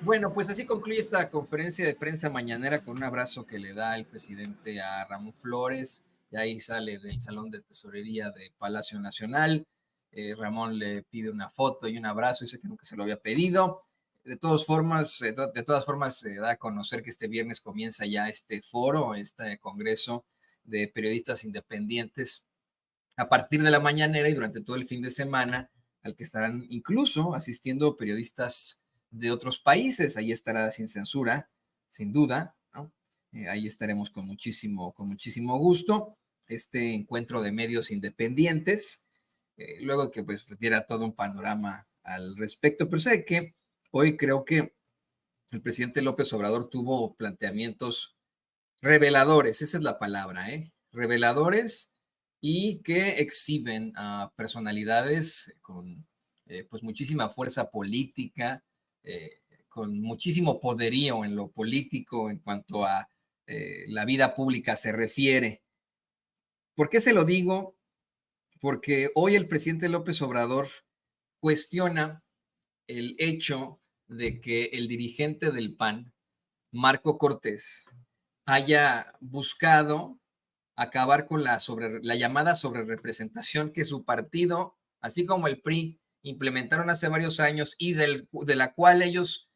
Bueno, pues así concluye esta conferencia de prensa mañanera con un abrazo que le da el presidente a Ramón Flores. Y ahí sale del Salón de Tesorería de Palacio Nacional. Ramón le pide una foto y un abrazo, dice que nunca se lo había pedido. De todas formas, se da a conocer que este viernes comienza ya este foro, este congreso de periodistas independientes a partir de la mañanera y durante todo el fin de semana, al que estarán incluso asistiendo periodistas de otros países. Ahí estará Sin Censura, sin duda, ¿no? Ahí estaremos con muchísimo gusto. Este encuentro de medios independientes, luego que pues diera todo un panorama al respecto. Pero sé que hoy creo que el presidente López Obrador tuvo planteamientos reveladores, esa es la palabra, ¿eh? Reveladores y que exhiben a personalidades con pues muchísima fuerza política, con muchísimo poderío en lo político en cuanto a la vida pública se refiere. ¿Por qué se lo digo? Porque hoy el presidente López Obrador cuestiona el hecho de que el dirigente del PAN, Marco Cortés, haya buscado acabar con la llamada sobrerepresentación que su partido, así como el PRI, implementaron hace varios años y de la cual ellos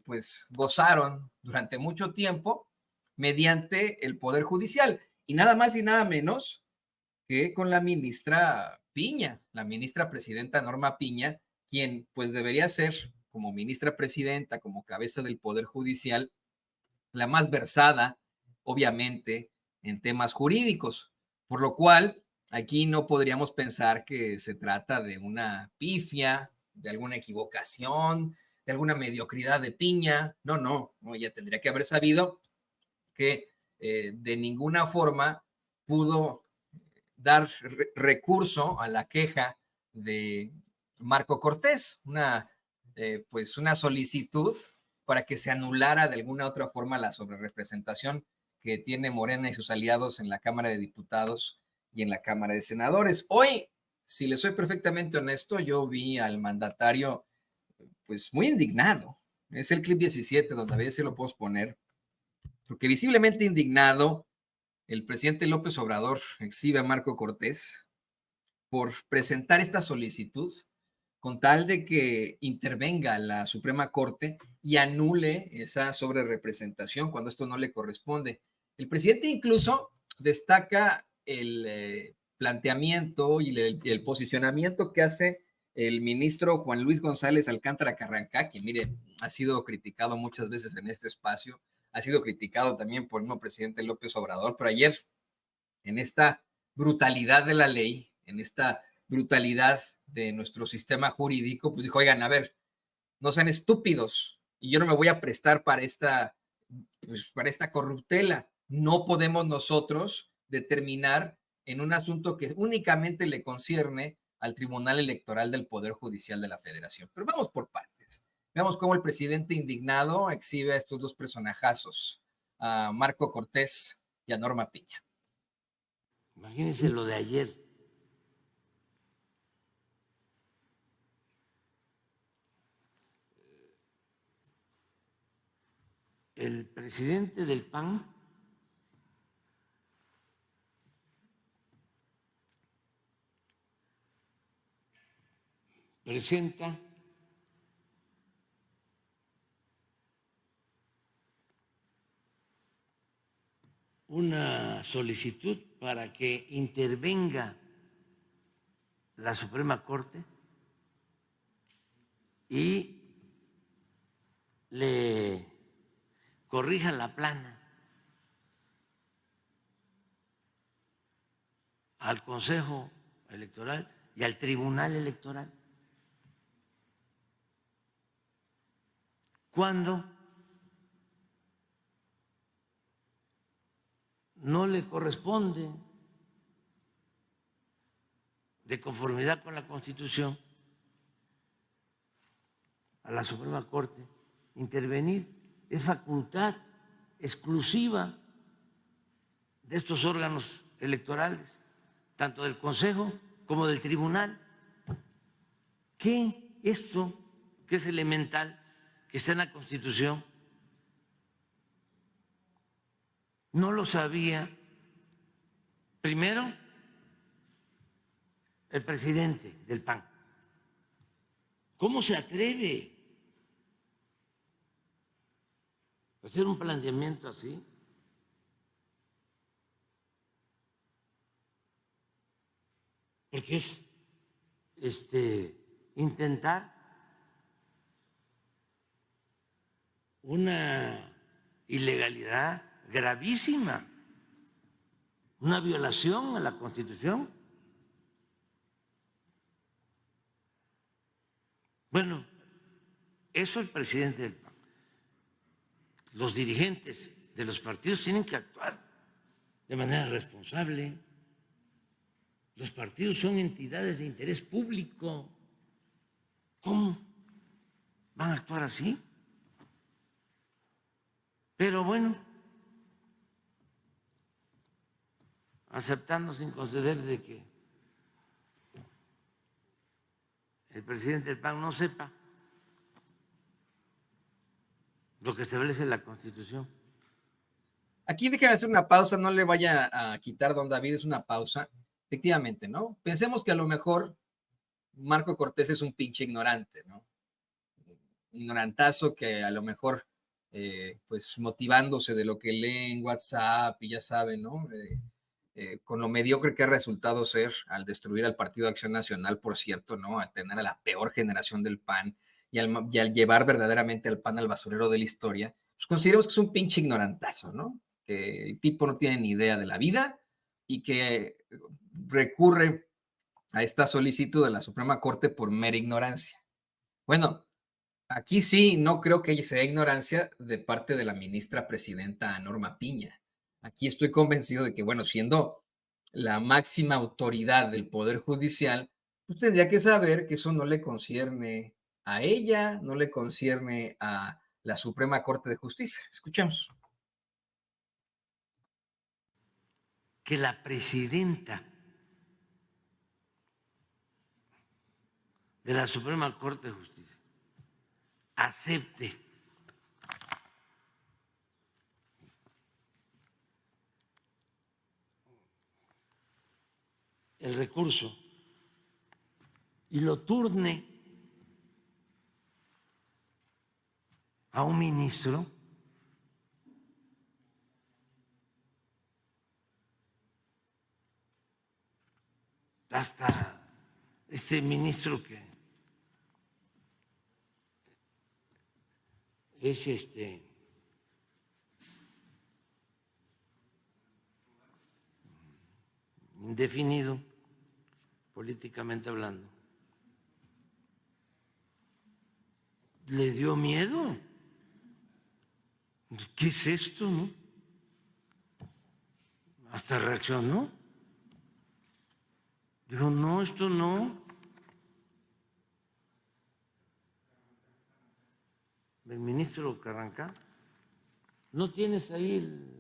pues gozaron durante mucho tiempo mediante el Poder Judicial. Y nada más y nada menos que con la ministra Piña, la ministra presidenta Norma Piña, quien pues debería ser como ministra presidenta, como cabeza del Poder Judicial, la más versada, obviamente, en temas jurídicos, por lo cual aquí no podríamos pensar que se trata de una pifia, de alguna equivocación, de alguna mediocridad de Piña. No, no, no, ella tendría que haber sabido que de ninguna forma pudo dar recurso a la queja de Marco Cortés, pues una solicitud para que se anulara de alguna otra forma la sobrerepresentación que tiene Morena y sus aliados en la Cámara de Diputados y en la Cámara de Senadores. Hoy, si le soy perfectamente honesto, yo vi al mandatario pues muy indignado. Es el clip 17 donde a veces se lo puedo poner, porque visiblemente indignado, el presidente López Obrador exhibe a Marco Cortés por presentar esta solicitud con tal de que intervenga la Suprema Corte y anule esa sobrerepresentación cuando esto no le corresponde. El presidente incluso destaca el planteamiento y el posicionamiento que hace el ministro Juan Luis González Alcántara Carrancá, quien, mire, ha sido criticado muchas veces en este espacio, ha sido criticado también por el mismo presidente López Obrador, pero ayer, en esta brutalidad de la ley, en esta brutalidad de nuestro sistema jurídico, pues dijo, oigan, a ver, no sean estúpidos y yo no me voy a prestar pues, para esta corruptela. No podemos nosotros determinar en un asunto que únicamente le concierne al Tribunal Electoral del Poder Judicial de la Federación. Pero vamos por partes. Veamos cómo el presidente indignado exhibe a estos dos personajazos, a Marco Cortés y a Norma Piña. Imagínense lo de ayer. El presidente del PAN presenta una solicitud para que intervenga la Suprema Corte y le corrija la plana al Consejo Electoral y al Tribunal Electoral. Cuando no le corresponde, de conformidad con la Constitución, a la Suprema Corte intervenir. Es facultad exclusiva de estos órganos electorales, tanto del Consejo como del Tribunal. Que esto, que es elemental, que está en la Constitución. No lo sabía. Primero, el presidente del PAN. ¿Cómo se atreve a hacer un planteamiento así? Porque es intentar una ilegalidad gravísima, una violación a la Constitución. Bueno, eso el presidente del PAN. Los dirigentes de los partidos tienen que actuar de manera responsable. Los partidos son entidades de interés público. ¿Cómo van a actuar así? Pero bueno, aceptando sin conceder de que el presidente del PAN no sepa lo que establece la Constitución. Aquí déjame hacer una pausa, no le vaya a quitar, don David, es una pausa. Efectivamente, ¿no? Pensemos que a lo mejor Marco Cortés es un pinche ignorante, ¿no? Ignorantazo que a lo mejor, pues motivándose de lo que lee en WhatsApp y ya saben, ¿no? Con lo mediocre que ha resultado ser al destruir al Partido de Acción Nacional, por cierto, ¿no? Al tener a la peor generación del PAN y al llevar verdaderamente al PAN al basurero de la historia, pues consideramos que es un pinche ignorantazo, ¿no? Que el tipo no tiene ni idea de la vida y que recurre a esta solicitud de la Suprema Corte por mera ignorancia. Bueno, aquí sí no creo que sea ignorancia de parte de la ministra presidenta Norma Piña. Aquí estoy convencido de que, bueno, siendo la máxima autoridad del Poder Judicial, pues tendría que saber que eso no le concierne a ella, no le concierne a la Suprema Corte de Justicia. Escuchemos. Que la presidenta de la Suprema Corte de Justicia acepte el recurso y lo turne a un ministro, hasta este ministro que es indefinido políticamente hablando, le dio miedo. ¿Qué es esto, no? Hasta reaccionó. Dijo, no, esto no. El ministro Carranca, ¿no tienes ahí el...?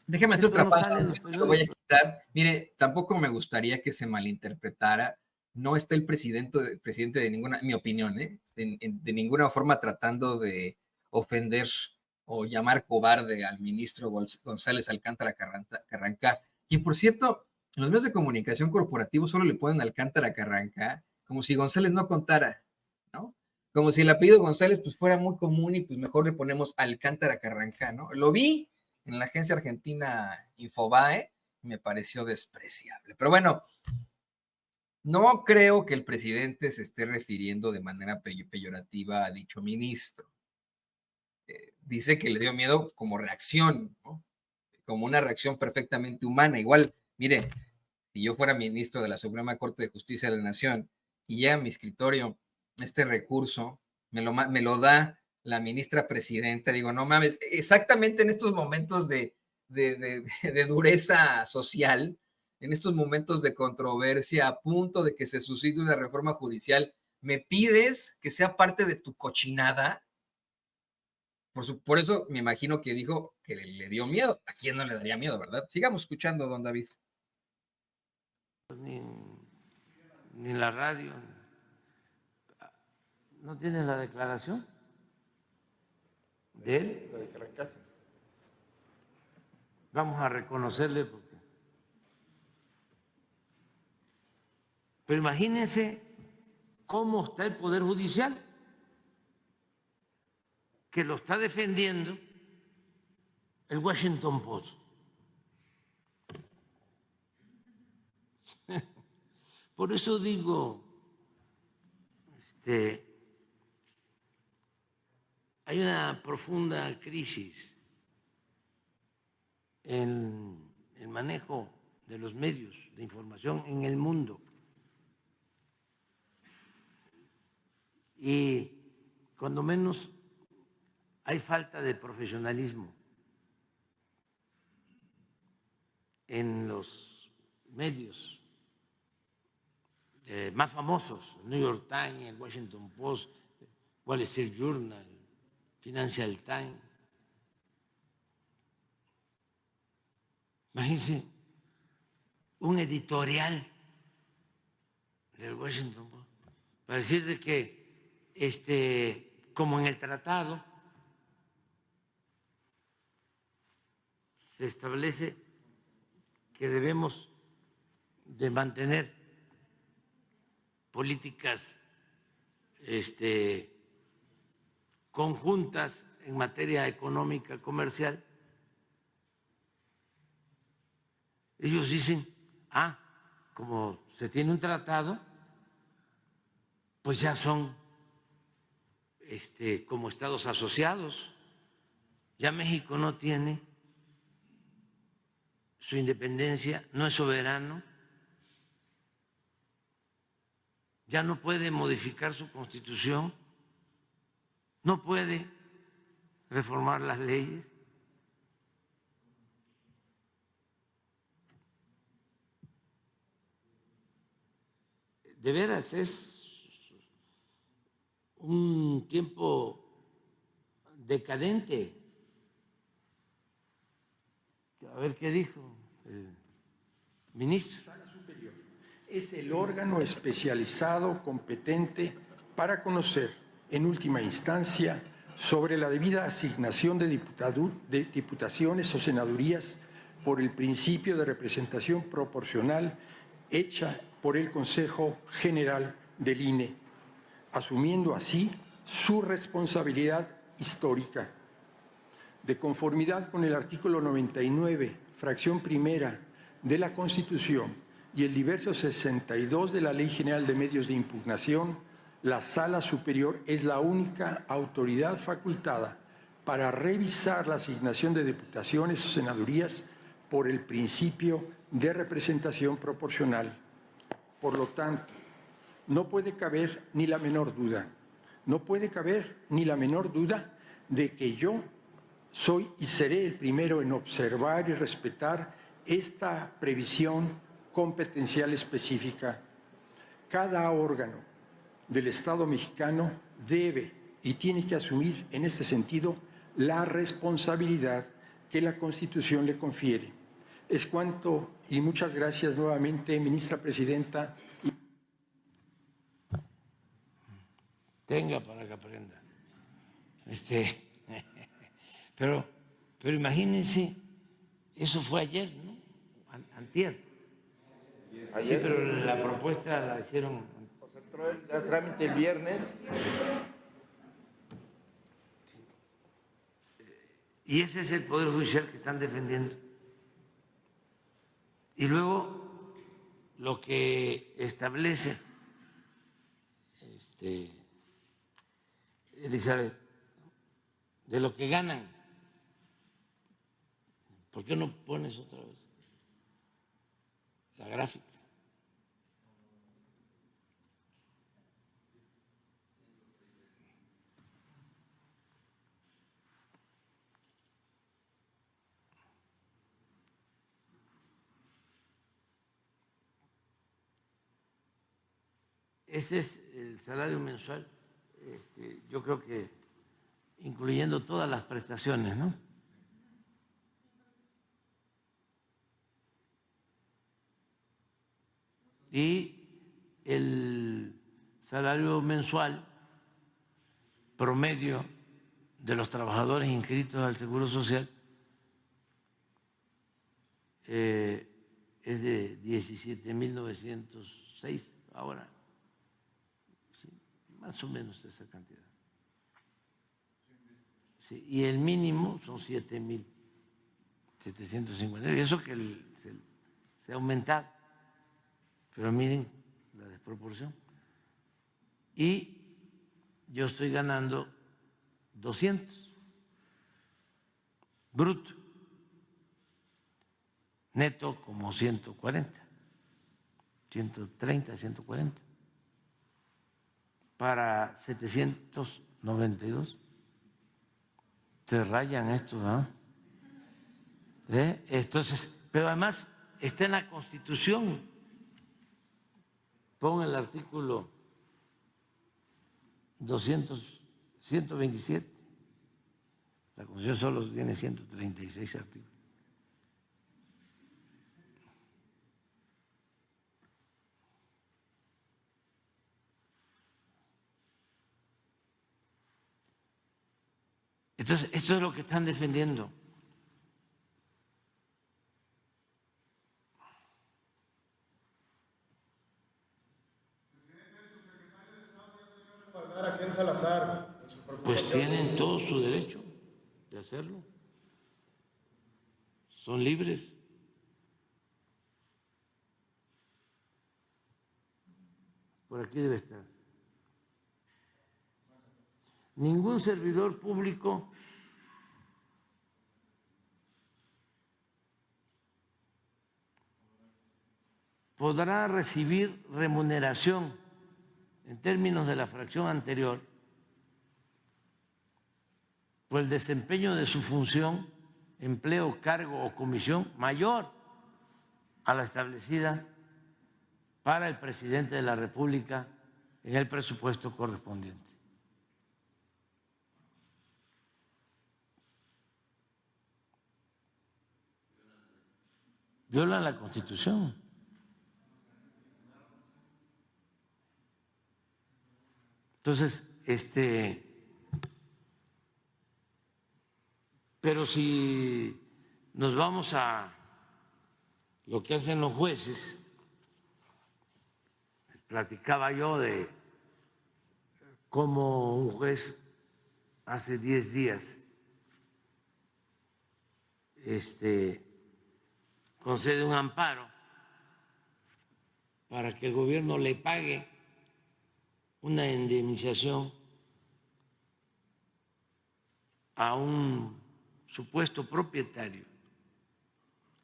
Déjeme hacer Esto otra no pausa, sale en los lo voy a periódicos. quitar. Mire, tampoco me gustaría que se malinterpretara. No está el presidente de ninguna, mi opinión, de ninguna forma tratando de ofender o llamar cobarde al ministro González Alcántara Carranca, quien por cierto, en los medios de comunicación corporativos solo le ponen Alcántara Carranca, como si González no contara, ¿no? Como si el apellido González pues fuera muy común y pues mejor le ponemos Alcántara Carranca, ¿no? Lo vi en la agencia argentina Infobae, me pareció despreciable. Pero bueno, no creo que el presidente se esté refiriendo de manera peyorativa a dicho ministro. Dice que le dio miedo como reacción, ¿no? Como una reacción perfectamente humana. Igual, mire, si yo fuera ministro de la Suprema Corte de Justicia de la Nación y llega a mi escritorio este recurso, me lo da la ministra presidenta, digo, no mames, exactamente en estos momentos de dureza social, en estos momentos de controversia, a punto de que se suscite una reforma judicial, ¿me pides que sea parte de tu cochinada? Por eso me imagino que dijo que le dio miedo. ¿A quién no le daría miedo, verdad? Sigamos escuchando, don David. Ni en la radio. ¿No tienes la declaración? de él. Lo de Caracas. Vamos a reconocerle porque... Pero imagínense cómo está el Poder Judicial, que lo está defendiendo el Washington Post. Por eso digo, hay una profunda crisis en el manejo de los medios de información en el mundo. Y cuando menos hay falta de profesionalismo en los medios más famosos, el New York Times, el Washington Post, Wall Street Journal, Financial Times. Imagínense un editorial del Washington Post para decir de que, como en el tratado se establece que debemos de mantener políticas conjuntas en materia económica, comercial, ellos dicen, como se tiene un tratado, pues ya son como estados asociados, ya México no tiene su independencia, no es soberano, ya no puede modificar su constitución, no puede reformar las leyes. De veras es un tiempo decadente. A ver qué dijo el ministro. Sala Superior es el órgano especializado competente para conocer, en última instancia, sobre la debida asignación de diputaciones o senadurías por el principio de representación proporcional hecha por el Consejo General del INE, asumiendo así su responsabilidad histórica. De conformidad con el artículo 99, fracción primera de la Constitución y el diverso 62 de la Ley General de Medios de Impugnación, la Sala Superior es la única autoridad facultada para revisar la asignación de diputaciones o senadurías por el principio de representación proporcional. Por lo tanto, no puede caber ni la menor duda, de que yo soy y seré el primero en observar y respetar esta previsión competencial específica. Cada órgano del Estado mexicano debe y tiene que asumir en este sentido la responsabilidad que la Constitución le confiere. Es cuanto y muchas gracias nuevamente, ministra presidenta. Tenga para que aprenda. Pero imagínense, eso fue ayer, ¿no? Antier. Ayer, sí, pero la propuesta la hicieron. o sea, entró el trámite el viernes. Y ese es el Poder Judicial que están defendiendo. Y luego lo que establece Elizabeth, de lo que ganan. ¿Por qué no pones otra vez la gráfica? Ese es el salario mensual, yo creo que incluyendo todas las prestaciones, ¿no? Y el salario mensual promedio de los trabajadores inscritos al Seguro Social es de 17.906 ahora, sí, más o menos esa cantidad. Sí, y el mínimo son 7.750. Y eso que se ha aumentado, pero miren la desproporción. Y yo estoy ganando 200 bruto, neto como 140, 130, 140, para 792. Se rayan estos, ¿no? Entonces, pero además está en la Constitución. Pon el artículo 127. La Constitución solo tiene 136 artículos. Entonces, esto es lo que están defendiendo. Aquí en Salazar, Pues tienen todo su derecho de hacerlo. Son libres. Por aquí debe estar. Ningún servidor público podrá recibir remuneración en términos de la fracción anterior por el desempeño de su función, empleo, cargo o comisión mayor a la establecida para el presidente de la República en el presupuesto correspondiente. Violan la Constitución. Entonces, pero si nos vamos a lo que hacen los jueces, les platicaba yo de cómo un juez hace 10 días concede un amparo para que el gobierno le pague una indemnización a un supuesto propietario,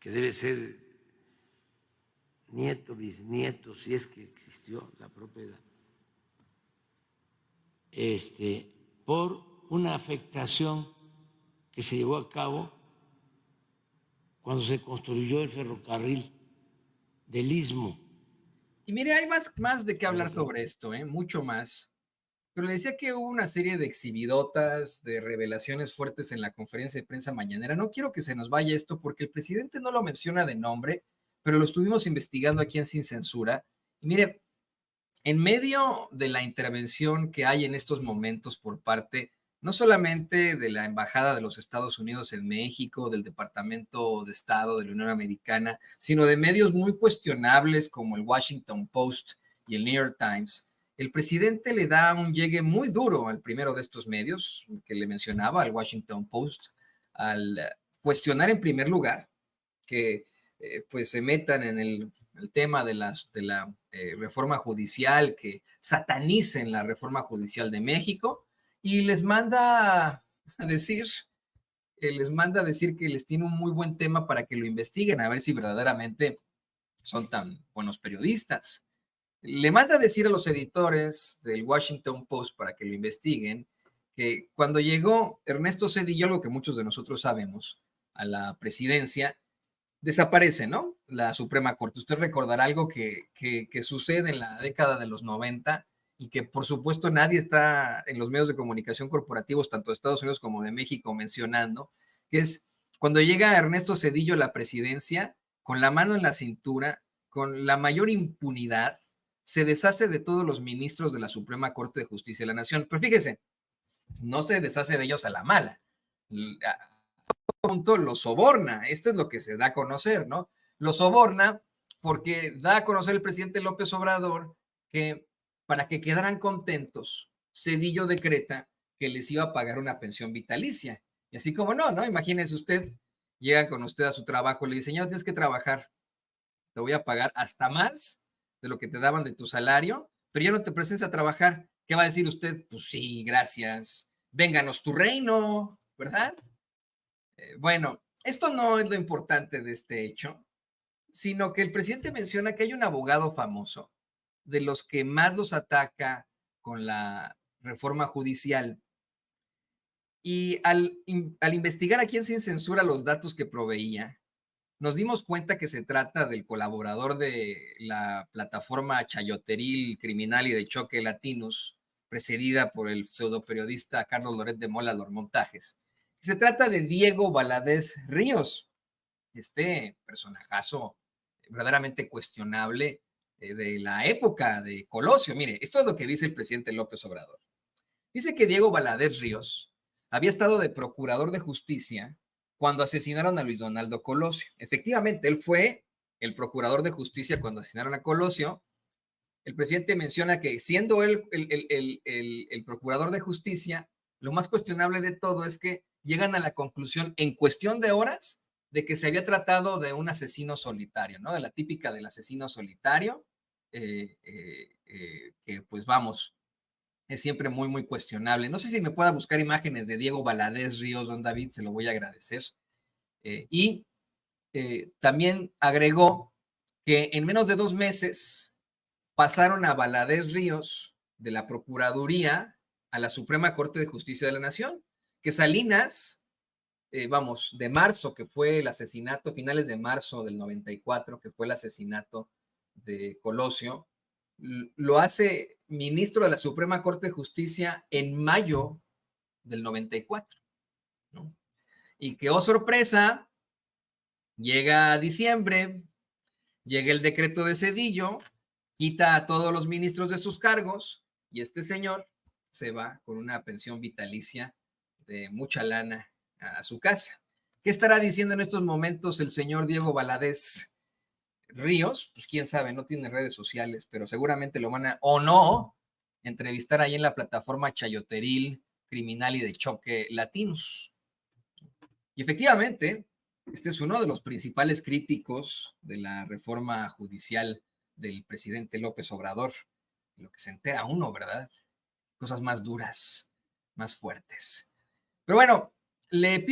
que debe ser nieto, bisnieto, si es que existió la propiedad, por una afectación que se llevó a cabo cuando se construyó el ferrocarril del Istmo. Y mire, hay más de qué hablar sobre esto, mucho más. Pero le decía que hubo una serie de exhibidotas, de revelaciones fuertes en la conferencia de prensa mañanera. No quiero que se nos vaya esto porque el presidente no lo menciona de nombre, pero lo estuvimos investigando aquí en Sin Censura. Y mire, en medio de la intervención que hay en estos momentos por parte no solamente de la Embajada de los Estados Unidos en México, del Departamento de Estado de la Unión Americana, sino de medios muy cuestionables como el Washington Post y el New York Times, el presidente le da un llegue muy duro al primero de estos medios que le mencionaba, al Washington Post, al cuestionar en primer lugar que pues se metan en el tema de la reforma judicial, que satanicen la reforma judicial de México, y les manda a decir que les tiene un muy buen tema para que lo investiguen, a ver si verdaderamente son tan buenos periodistas. Le manda a decir a los editores del Washington Post para que lo investiguen que cuando llegó Ernesto Zedillo, algo que muchos de nosotros sabemos, a la presidencia, desaparece, ¿no? La Suprema Corte. Usted recordará algo que sucede en la década de los 90 y que por supuesto nadie está en los medios de comunicación corporativos, tanto de Estados Unidos como de México, mencionando, que es cuando llega Ernesto Zedillo a la presidencia, con la mano en la cintura, con la mayor impunidad, se deshace de todos los ministros de la Suprema Corte de Justicia de la Nación. Pero fíjese, no se deshace de ellos a la mala. A punto lo soborna. Esto es lo que se da a conocer, ¿no? Lo soborna porque da a conocer el presidente López Obrador que para que quedaran contentos, Zedillo decreta que les iba a pagar una pensión vitalicia. Y así como no, imagínese usted, llega con usted a su trabajo, le dice, ya no tienes que trabajar, te voy a pagar hasta más de lo que te daban de tu salario, pero ya no te presentes a trabajar. ¿Qué va a decir usted? Pues sí, gracias. Vénganos tu reino, ¿verdad? Bueno, esto no es lo importante de este hecho, sino que el presidente menciona que hay un abogado famoso de los que más los ataca con la reforma judicial. Y al investigar a quién sin censura los datos que proveía, nos dimos cuenta que se trata del colaborador de la plataforma chayoteril criminal y de choque Latinos, precedida por el pseudoperiodista Carlos Loret de Mola Los Montajes. Se trata de Diego Valadez Ríos, este personajazo verdaderamente cuestionable de la época de Colosio. Mire, esto es lo que dice el presidente López Obrador. Dice que Diego Valadez Ríos había estado de procurador de justicia cuando asesinaron a Luis Donaldo Colosio. Efectivamente, él fue el procurador de justicia cuando asesinaron a Colosio. El presidente menciona que siendo él el procurador de justicia, lo más cuestionable de todo es que llegan a la conclusión en cuestión de horas de que se había tratado de un asesino solitario, ¿no? De la típica del asesino solitario, que pues vamos, es siempre muy, muy cuestionable. No sé si me pueda buscar imágenes de Diego Valadez Ríos, don David, se lo voy a agradecer. Y también agregó que en menos de 2 meses pasaron a Valadez Ríos de la Procuraduría a la Suprema Corte de Justicia de la Nación, que Salinas, de marzo, que fue el asesinato, finales de marzo del 94, que fue el asesinato de Colosio, lo hace ministro de la Suprema Corte de Justicia en mayo del 94, ¿no? Y que, oh sorpresa, llega a diciembre, llega el decreto de Zedillo, quita a todos los ministros de sus cargos y este señor se va con una pensión vitalicia de mucha lana a su casa. ¿Qué estará diciendo en estos momentos el señor Diego Valadez Ríos? Pues quién sabe, no tiene redes sociales, pero seguramente lo van a, o no, entrevistar ahí en la plataforma chayoteril, criminal y de choque Latinos. Y efectivamente, este es uno de los principales críticos de la reforma judicial del presidente López Obrador. Lo que se entera uno, ¿verdad? Cosas más duras, más fuertes. Pero bueno, le pido